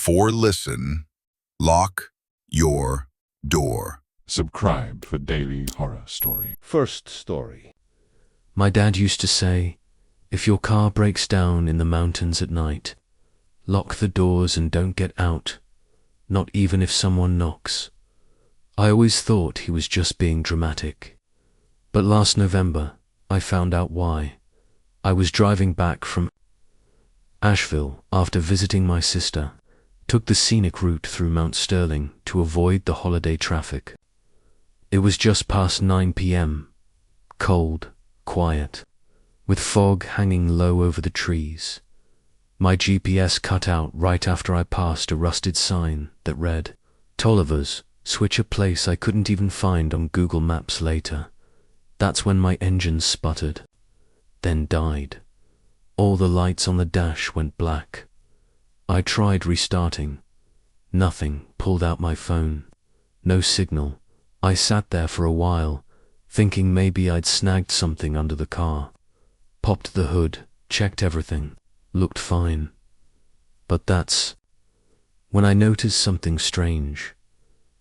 Before listen, lock your door. Subscribe for daily horror story. First story. My dad used to say, if your car breaks down in the mountains at night, lock the doors and don't get out, not even if someone knocks. I always thought he was just being dramatic. But last November, I found out why. I was driving back from Asheville after visiting my sister, took the scenic route through Mount Sterling to avoid the holiday traffic. It was just past 9 p.m., cold, quiet, with fog hanging low over the trees. My GPS cut out right after I passed a rusted sign that read, Tolliver's, switch, a place I couldn't even find on Google Maps later. That's when my engine sputtered, then died. All the lights on the dash went black. I tried restarting. Nothing. Pulled out my phone. No signal. I sat there for a while, thinking maybe I'd snagged something under the car. Popped the hood, checked everything. Looked fine. But that's when I noticed something strange.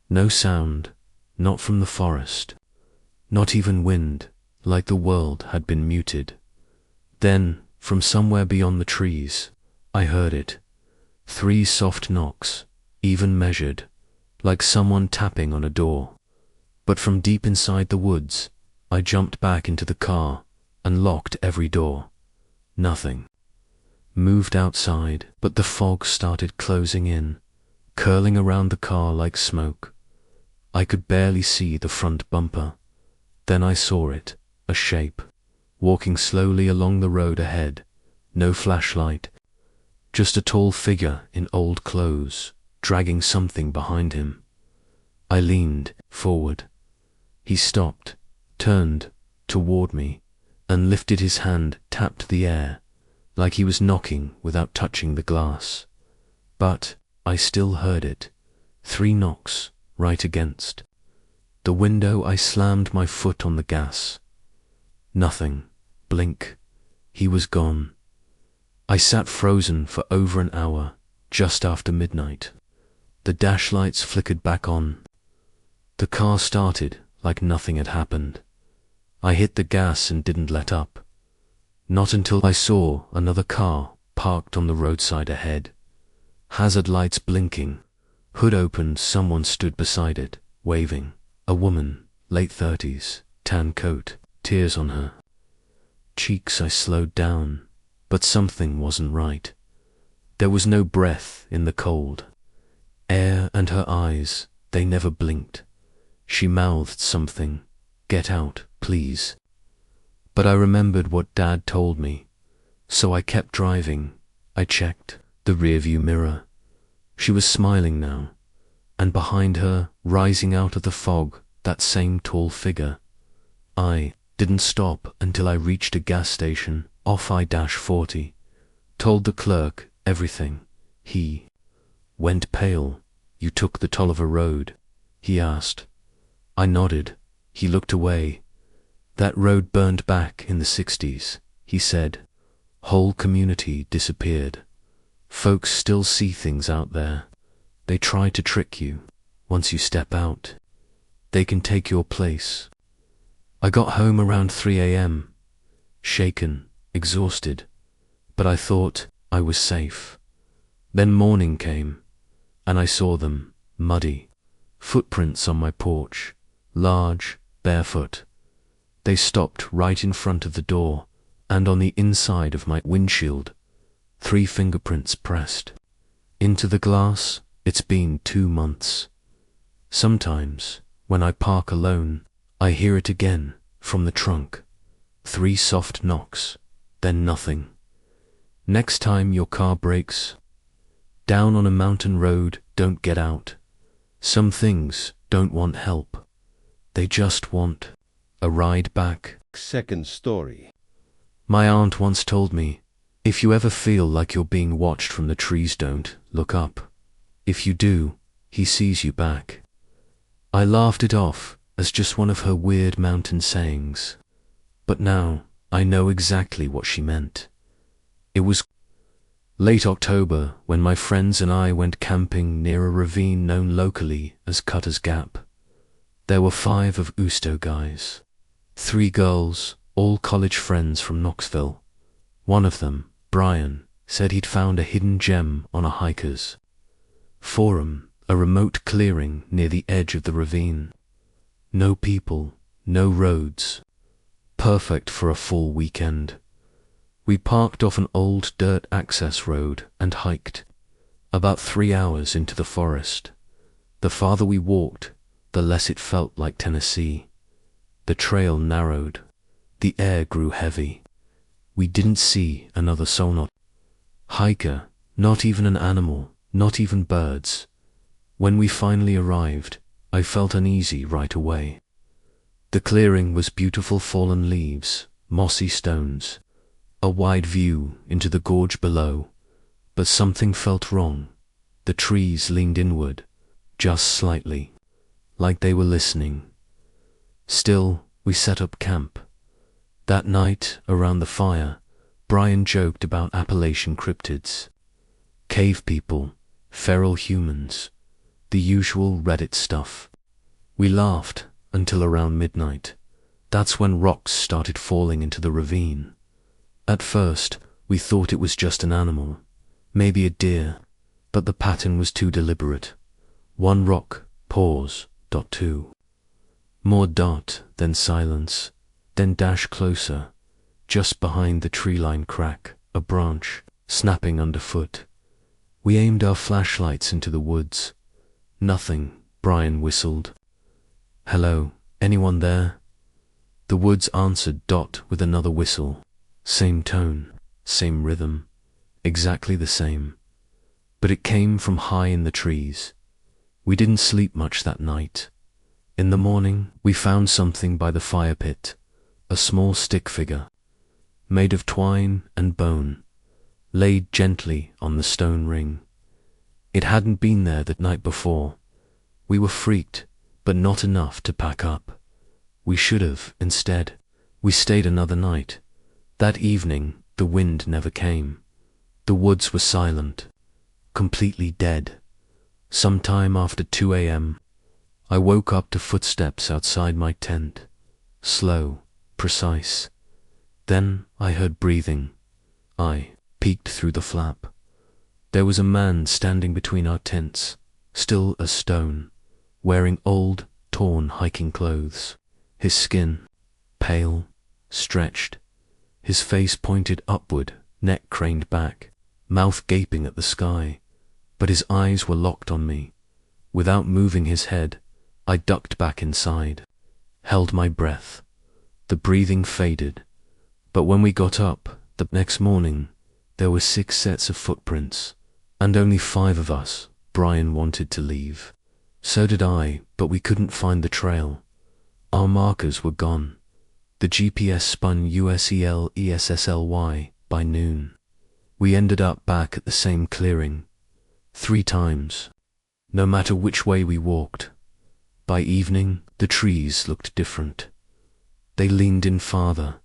No sound, not from the forest, not even wind, like the world had been muted. Then, from somewhere beyond the trees, I heard it. 3 soft knocks, even measured, like someone tapping on a door. But from deep inside the woods, I jumped back into the car and locked every door. Nothing. Moved outside, but the fog started closing in, curling around the car like smoke. I could barely see the front bumper. Then I saw it, a shape, walking slowly along the road ahead. No flashlight, just a tall figure in old clothes, dragging something behind him. I leaned forward. He stopped, turned toward me, and lifted his hand, tapped the air, like he was knocking without touching the glass. But I still heard it. 3 knocks, right against the window. I slammed my foot on the gas. Nothing. Blink. He was gone. I sat frozen for over an hour, just after midnight. The dash lights flickered back on. The car started like nothing had happened. I hit the gas and didn't let up. Not until I saw another car parked on the roadside ahead. Hazard lights blinking. Hood opened, someone stood beside it, waving. A woman, late 30s, tan coat, tears on her cheeks. I slowed down, but something wasn't right. There was no breath in the cold air, and her eyes, they never blinked. She mouthed something, "Get out, please." But I remembered what Dad told me, so I kept driving. I checked the rearview mirror. She was smiling now, and behind her, rising out of the fog, that same tall figure. I didn't stop until I reached a gas station off I-40. Told the clerk everything. He went pale. "You took the Tolliver Road?" he asked. I nodded. He looked away. "That road burned back in the 60s, he said. Whole community disappeared. Folks still see things out there. They try to trick you. Once you step out, they can take your place." I got home around 3 a.m., shaken, exhausted, but I thought I was safe. Then morning came, and I saw them, muddy, footprints on my porch, large, barefoot. They stopped right in front of the door, and on the inside of my windshield, 3 fingerprints pressed into the glass. It's been 2 months. Sometimes, when I park alone, I hear it again from the trunk. 3 soft knocks, then nothing. Next time your car breaks down on a mountain road, don't get out. Some things don't want help. They just want a ride back. Second story. My aunt once told me, if you ever feel like you're being watched from the trees, don't look up. If you do, he sees you back. I laughed it off as just one of her weird mountain sayings. But now I know exactly what she meant. It was Late October, when my friends and I went camping near a ravine known locally as Cutter's Gap. There were 5 of Usto guys. 3 girls, all college friends from Knoxville. One of them, Brian, said he'd found a hidden gem on a hiker's forum, a remote clearing near the edge of the ravine. No people, no roads. Perfect for a fall weekend. We parked off an old dirt access road and hiked. About 3 hours into the forest. The farther we walked, the less it felt like Tennessee. The trail narrowed. The air grew heavy. We didn't see another soul, not hiker, not even an animal, not even birds. When we finally arrived, I felt uneasy right away. The clearing was beautiful fallen leaves, mossy stones, a wide view into the gorge below, but something felt wrong. The trees leaned inward, just slightly, like they were listening. Still, we set up camp. That night, around the fire, Brian joked about Appalachian cryptids. Cave people, feral humans, the usual Reddit stuff. We laughed until around midnight. That's when rocks started falling into the ravine. At first, we thought it was just an animal, maybe a deer, but the pattern was too deliberate. 1 rock, pause, dot 2. More dot, then silence, then dash closer. Just behind the tree-line crack, a branch, snapping underfoot. We aimed our flashlights into the woods. Nothing, Brian whistled. Hello, anyone there? The woods answered dot with another whistle. Same tone, same rhythm, exactly the same. But it came from high in the trees. We didn't sleep much that night. In the morning, we found something by the fire pit, a small stick figure, made of twine and bone, laid gently on the stone ring. It hadn't been there the night before. We were freaked, but not enough to pack up. We should have, instead. We stayed another night. That evening, the wind never came. The woods were silent, completely dead. Sometime after 2 a.m., I woke up to footsteps outside my tent. Slow, precise. Then I heard breathing. I peeked through the flap. There was a man standing between our tents, still as stone, wearing old, torn hiking clothes. His skin, pale, stretched. His face pointed upward, neck craned back, mouth gaping at the sky. But his eyes were locked on me. Without moving his head, I ducked back inside, held my breath. The breathing faded. But when we got up, the next morning, there were 6 sets of footprints, and only 5 of us. Brian wanted to leave. So did I, but we couldn't find the trail. Our markers were gone. The GPS spun USEL-ESSLY by noon. We ended up back at the same clearing. 3 times. No matter which way we walked. By evening, the trees looked different. They leaned in farther,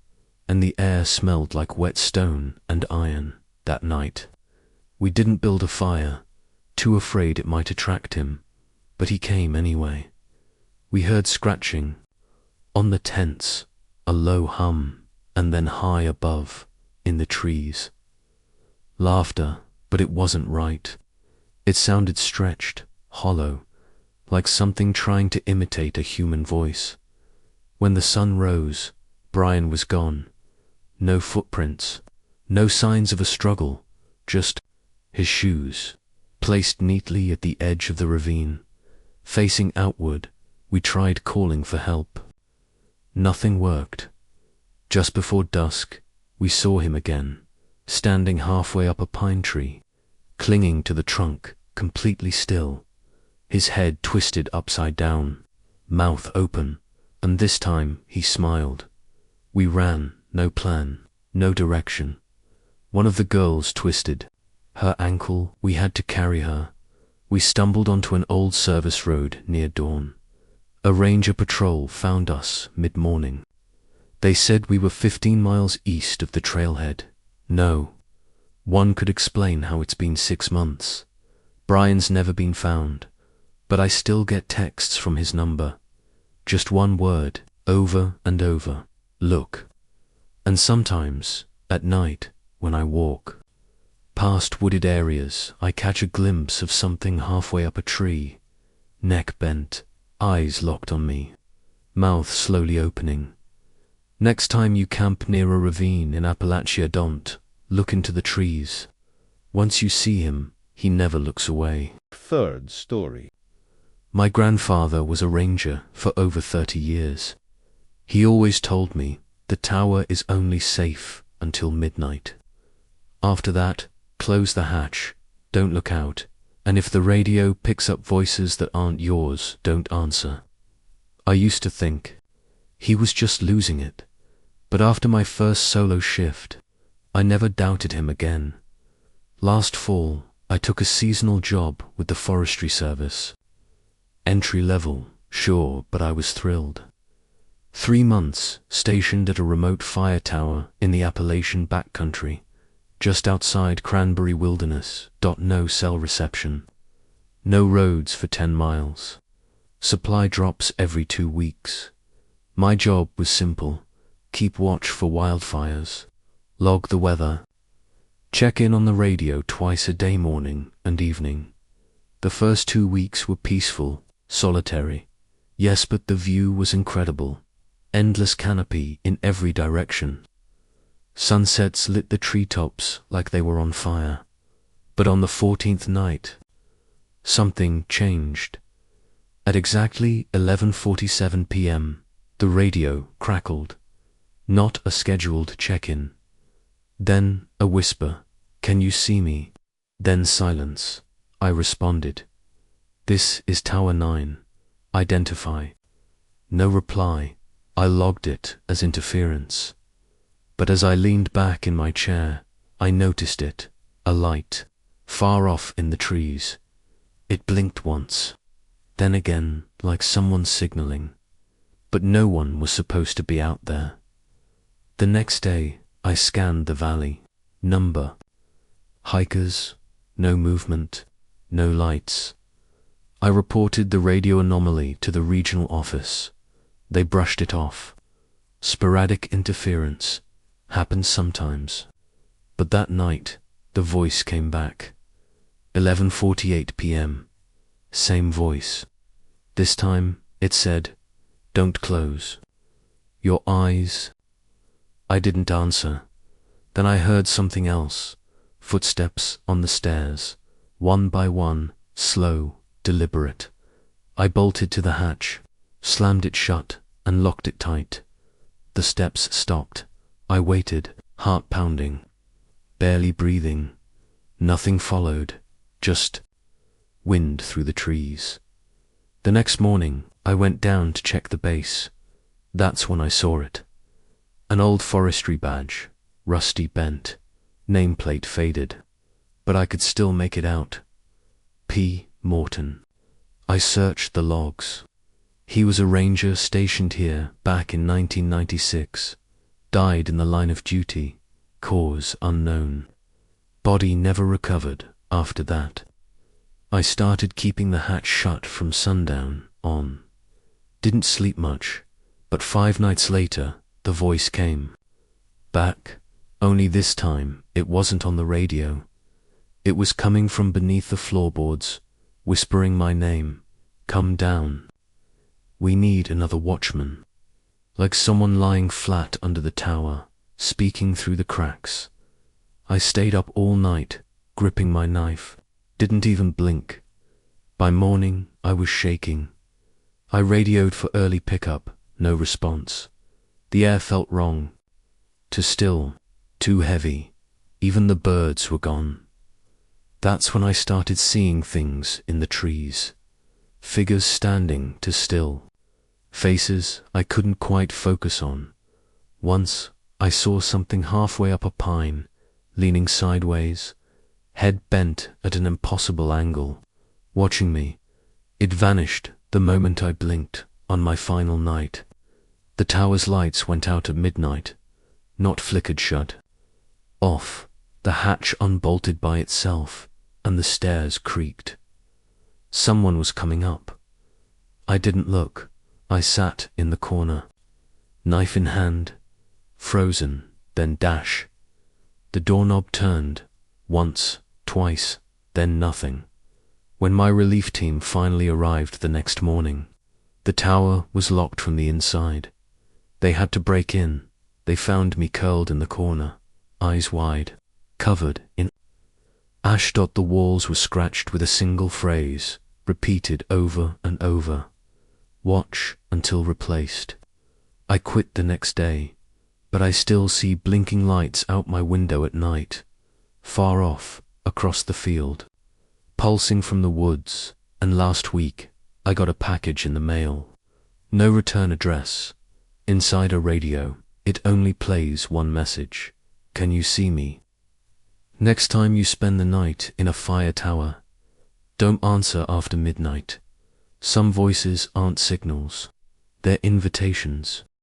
and the air smelled like wet stone and iron. That night, we didn't build a fire, too afraid it might attract him, but he came anyway. We heard scratching. On the tents, a low hum, and then high above, in the trees. Laughter, but it wasn't right. It sounded stretched, hollow, like something trying to imitate a human voice. When the sun rose, Brian was gone. No footprints, no signs of a struggle, just his shoes, placed neatly at the edge of the ravine. Facing outward, we tried calling for help. Nothing worked. Just before dusk, we saw him again, standing halfway up a pine tree, clinging to the trunk, completely still. His head twisted upside down, mouth open, and this time he smiled. We ran, no plan, no direction. One of the girls twisted. Her ankle, we had to carry her. We stumbled onto an old service road near dawn. A ranger patrol found us mid-morning. They said we were 15 miles east of the trailhead. No, One could explain how it's been 6 months. Brian's never been found, but I still get texts from his number. Just one word, over and over. Look. And sometimes, at night, when I walk past wooded areas, I catch a glimpse of something halfway up a tree, neck bent, eyes locked on me, mouth slowly opening. Next time you camp near a ravine in Appalachia, don't look into the trees. Once you see him, he never looks away. Third story. My grandfather was a ranger for over 30 years. He always told me the tower is only safe until midnight. After that, close the hatch, don't look out, and if the radio picks up voices that aren't yours, don't answer. I used to think he was just losing it, but after my first solo shift, I never doubted him again. Last fall, I took a seasonal job with the Forestry Service. Entry level, sure, but I was thrilled. 3 months stationed at a remote fire tower in the Appalachian backcountry, just outside Cranberry Wilderness. No cell reception. No roads for 10 miles. Supply drops every 2 weeks. My job was simple. Keep watch for wildfires. Log the weather. Check in on the radio twice a day, morning and evening. The first 2 weeks were peaceful, solitary. Yes, but the view was incredible. Endless canopy in every direction. Sunsets lit the treetops like they were on fire. But on the 14th night, something changed. At exactly 11:47 p.m., the radio crackled. Not a scheduled check-in. Then a whisper, "Can you see me?" Then silence. I responded, "This is Tower 9. Identify." No reply. I logged it as interference. But as I leaned back in my chair, I noticed it, a light, far off in the trees. It blinked once, then again like someone signaling. But no one was supposed to be out there. The next day, I scanned the valley. Number. Hikers, no movement, no lights. I reported the radio anomaly to the regional office. They brushed it off. Sporadic interference. Happens sometimes. But that night, the voice came back. 11:48 p.m. Same voice. This time, it said, "Don't close. Your eyes." I didn't answer. Then I heard something else. Footsteps on the stairs. One by one, slow, deliberate. I bolted to the hatch, slammed it shut, and locked it tight. The steps stopped. I waited, heart pounding, barely breathing. Nothing followed, just wind through the trees. The next morning, I went down to check the base. That's when I saw it. An old forestry badge, rusty bent, nameplate faded, but I could still make it out. P. Morton. I searched the logs. He was a ranger stationed here back in 1996. Died in the line of duty, cause unknown. Body never recovered after that. I started keeping the hatch shut from sundown on. Didn't sleep much, but 5 nights later, the voice came. Back, only this time it wasn't on the radio. It was coming from beneath the floorboards, whispering my name. "Come down. We need another watchman." Like someone lying flat under the tower, speaking through the cracks. I stayed up all night, gripping my knife, didn't even blink. By morning, I was shaking. I radioed for early pickup, no response. The air felt wrong. Too still, too heavy. Even the birds were gone. That's when I started seeing things in the trees. Figures standing too still. Faces I couldn't quite focus on. Once I saw something halfway up a pine, leaning sideways, head bent at an impossible angle, watching me. It vanished the moment I blinked on my final night. The tower's lights went out at midnight, not flickered shut. Off, The hatch unbolted by itself, and the stairs creaked. Someone was coming up. I didn't look. I sat in the corner, knife in hand, frozen, then dash. The doorknob turned, once, twice, then nothing. When my relief team finally arrived the next morning, the tower was locked from the inside. They had to break in. They found me curled in the corner, eyes wide, covered in ash. The walls were scratched with a single phrase, repeated over and over: watch until replaced. I quit the next day, but I still see blinking lights out my window at night, far off, across the field, pulsing from the woods. And last week, I got a package in the mail. No return address. Inside a radio, it only plays one message: can you see me? Next time you spend the night in a fire tower, don't answer after midnight. Some voices aren't signals, they're invitations.